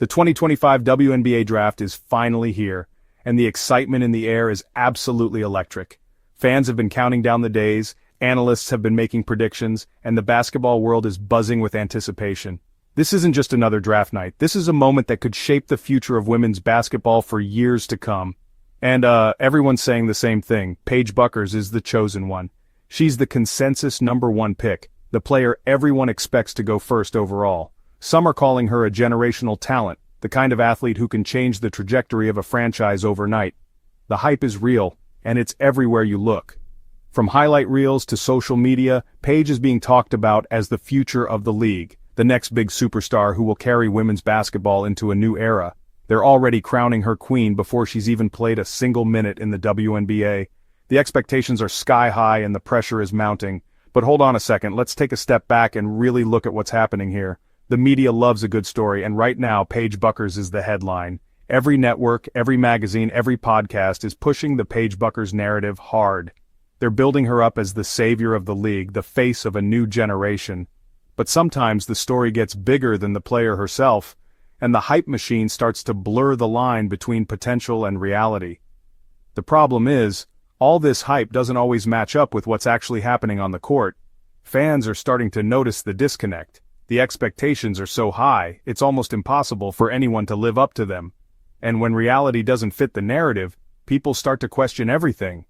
The 2025 WNBA draft is finally here, and the excitement in the air is absolutely electric. Fans have been counting down the days, analysts have been making predictions, and the basketball world is buzzing with anticipation. This isn't just another draft night, this is a moment that could shape the future of women's basketball for years to come. And everyone's saying the same thing, Paige Bueckers is the chosen one. She's the consensus #1 pick, the player everyone expects to go first overall. Some are calling her a generational talent, the kind of athlete who can change the trajectory of a franchise overnight. The hype is real, and it's everywhere you look. From highlight reels to social media, Paige is being talked about as the future of the league, the next big superstar who will carry women's basketball into a new era. They're already crowning her queen before she's even played a single minute in the WNBA. The expectations are sky high and the pressure is mounting. But hold on a second, let's take a step back and really look at what's happening here. The media loves a good story, and right now Paige Bueckers is the headline. Every network, every magazine, every podcast is pushing the Paige Bueckers narrative hard. They're building her up as the savior of the league, the face of a new generation. But sometimes the story gets bigger than the player herself, and the hype machine starts to blur the line between potential and reality. The problem is, all this hype doesn't always match up with what's actually happening on the court. Fans are starting to notice the disconnect. The expectations are so high, it's almost impossible for anyone to live up to them. And when reality doesn't fit the narrative, people start to question everything.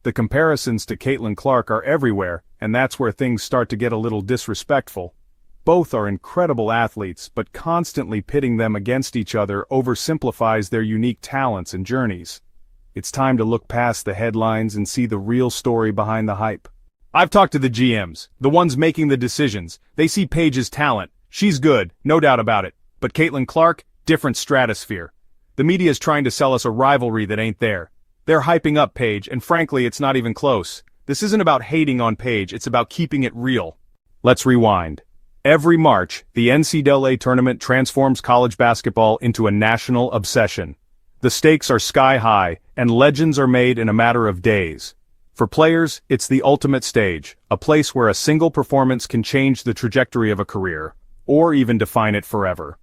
The comparisons to Caitlin Clark are everywhere, and that's where things start to get a little disrespectful. Both are incredible athletes, but constantly pitting them against each other oversimplifies their unique talents and journeys. It's time to look past the headlines and see the real story behind the hype. I've talked to the GMs, the ones making the decisions. They see Paige's talent. She's good, no doubt about it. But Caitlin Clark, different stratosphere. The media is trying to sell us a rivalry that ain't there. They're hyping up Paige, and frankly, it's not even close. This isn't about hating on Paige, it's about keeping it real. Let's rewind. Every March, the NCAA tournament transforms college basketball into a national obsession. The stakes are sky high, and legends are made in a matter of days. For players, it's the ultimate stage, a place where a single performance can change the trajectory of a career, or even define it forever.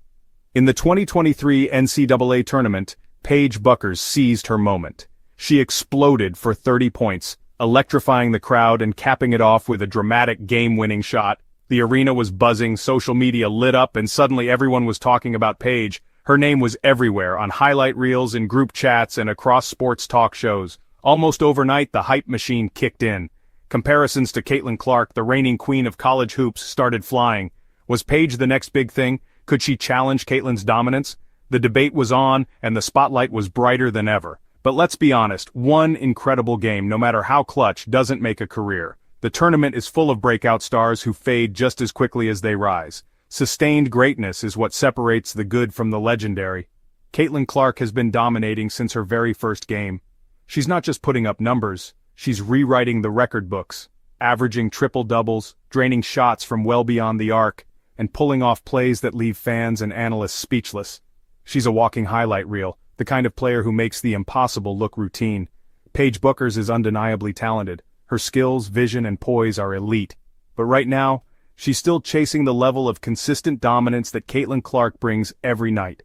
In the 2023 NCAA tournament, Paige Bueckers seized her moment. She exploded for 30 points, electrifying the crowd and capping it off with a dramatic game-winning shot. The arena was buzzing, social media lit up, and suddenly everyone was talking about Paige. Her name was everywhere, on highlight reels, in group chats, and across sports talk shows. Almost overnight, the hype machine kicked in. Comparisons to Caitlin Clark, the reigning queen of college hoops, started flying. Was Paige the next big thing? Could she challenge Caitlin's dominance? The debate was on, and the spotlight was brighter than ever. But let's be honest, one incredible game, no matter how clutch, doesn't make a career. The tournament is full of breakout stars who fade just as quickly as they rise. Sustained greatness is what separates the good from the legendary. Caitlin Clark has been dominating since her very first game. She's not just putting up numbers, she's rewriting the record books, averaging triple-doubles, draining shots from well beyond the arc, and pulling off plays that leave fans and analysts speechless. She's a walking highlight reel, the kind of player who makes the impossible look routine. Paige Bueckers is undeniably talented. Her skills, vision, and poise are elite. But right now, she's still chasing the level of consistent dominance that Caitlin Clark brings every night.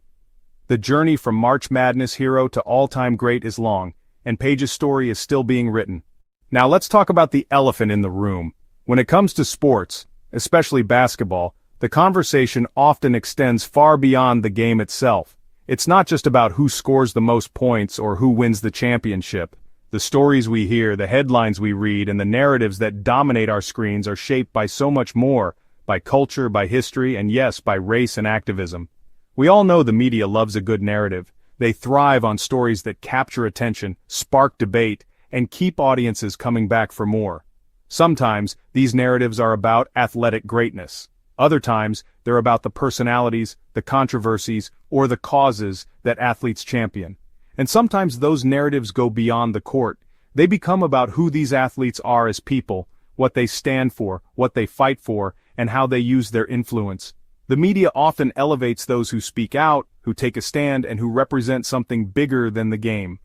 The journey from March Madness hero to all-time great is long, and Paige's story is still being written. Now let's talk about the elephant in the room. When it comes to sports, especially basketball, the conversation often extends far beyond the game itself. It's not just about who scores the most points or who wins the championship. The stories we hear, the headlines we read, and the narratives that dominate our screens are shaped by so much more, by culture, by history, and yes, by race and activism. We all know the media loves a good narrative. They thrive on stories that capture attention, spark debate, and keep audiences coming back for more. Sometimes, these narratives are about athletic greatness. Other times, they're about the personalities, the controversies, or the causes that athletes champion. And sometimes those narratives go beyond the court. They become about who these athletes are as people, what they stand for, what they fight for, and how they use their influence. The media often elevates those who speak out, who take a stand, and who represent something bigger than the game.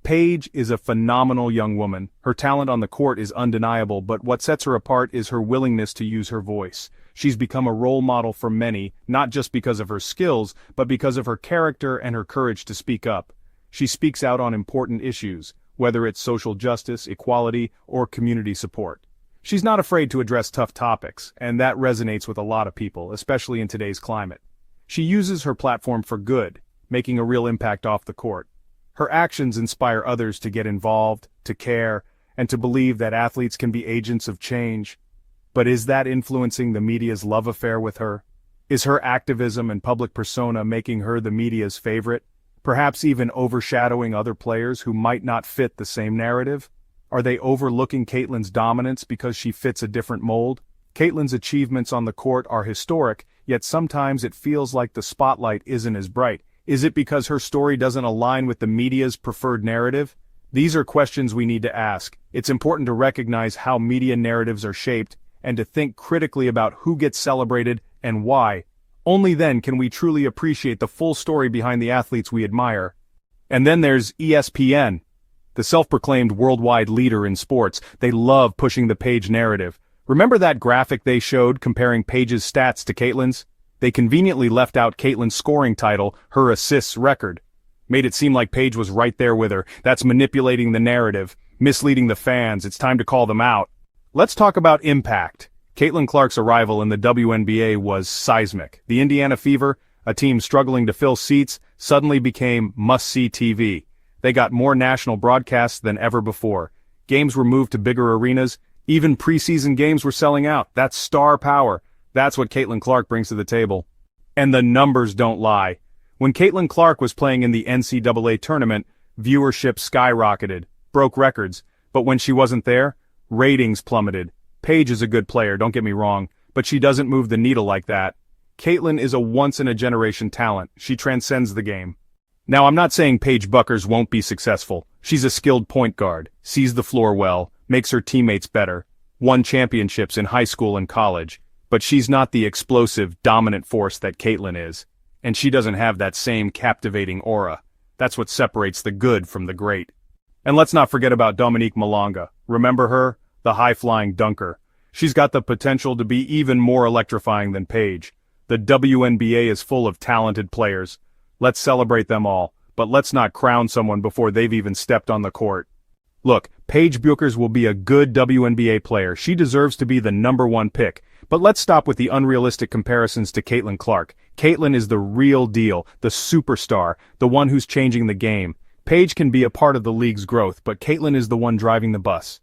Paige is a phenomenal young woman. Her talent on the court is undeniable, but what sets her apart is her willingness to use her voice. She's become a role model for many, not just because of her skills, but because of her character and her courage to speak up. She speaks out on important issues, whether it's social justice, equality, or community support. She's not afraid to address tough topics, and that resonates with a lot of people, especially in today's climate. She uses her platform for good, making a real impact off the court. Her actions inspire others to get involved, to care, and to believe that athletes can be agents of change. But is that influencing the media's love affair with her? Is her activism and public persona making her the media's favorite, perhaps even overshadowing other players who might not fit the same narrative? Are they overlooking Caitlyn's dominance because she fits a different mold? Caitlyn's achievements on the court are historic, yet sometimes it feels like the spotlight isn't as bright. Is it because her story doesn't align with the media's preferred narrative? These are questions we need to ask. It's important to recognize how media narratives are shaped, and to think critically about who gets celebrated and why. Only then can we truly appreciate the full story behind the athletes we admire. And then there's ESPN, the self-proclaimed worldwide leader in sports. They love pushing the Paige narrative. Remember that graphic they showed comparing Paige's stats to Caitlyn's? They conveniently left out Caitlyn's scoring title, her assists record. Made it seem like Paige was right there with her. That's manipulating the narrative, misleading the fans. It's time to call them out. Let's talk about impact. Caitlin Clark's arrival in the WNBA was seismic. The Indiana Fever, a team struggling to fill seats, suddenly became must-see TV. They got more national broadcasts than ever before. Games were moved to bigger arenas. Even preseason games were selling out. That's star power. That's what Caitlin Clark brings to the table. And the numbers don't lie. When Caitlin Clark was playing in the NCAA tournament, viewership skyrocketed, broke records. But when she wasn't there, ratings plummeted. Paige is a good player, don't get me wrong, but she doesn't move the needle like that. Caitlin is a once-in-a-generation talent. She transcends the game. Now, I'm not saying Paige Bueckers won't be successful. She's a skilled point guard, sees the floor well, makes her teammates better, won championships in high school and college. But she's not the explosive, dominant force that Caitlyn is. And she doesn't have that same captivating aura. That's what separates the good from the great. And let's not forget about Dominique Malonga. Remember her? The high-flying dunker. She's got the potential to be even more electrifying than Paige. The WNBA is full of talented players. Let's celebrate them all, but let's not crown someone before they've even stepped on the court. Look, Paige Bueckers will be a good WNBA player. She deserves to be the #1 pick. But let's stop with the unrealistic comparisons to Caitlin Clark. Caitlin is the real deal, the superstar, the one who's changing the game. Paige can be a part of the league's growth, but Caitlin is the one driving the bus.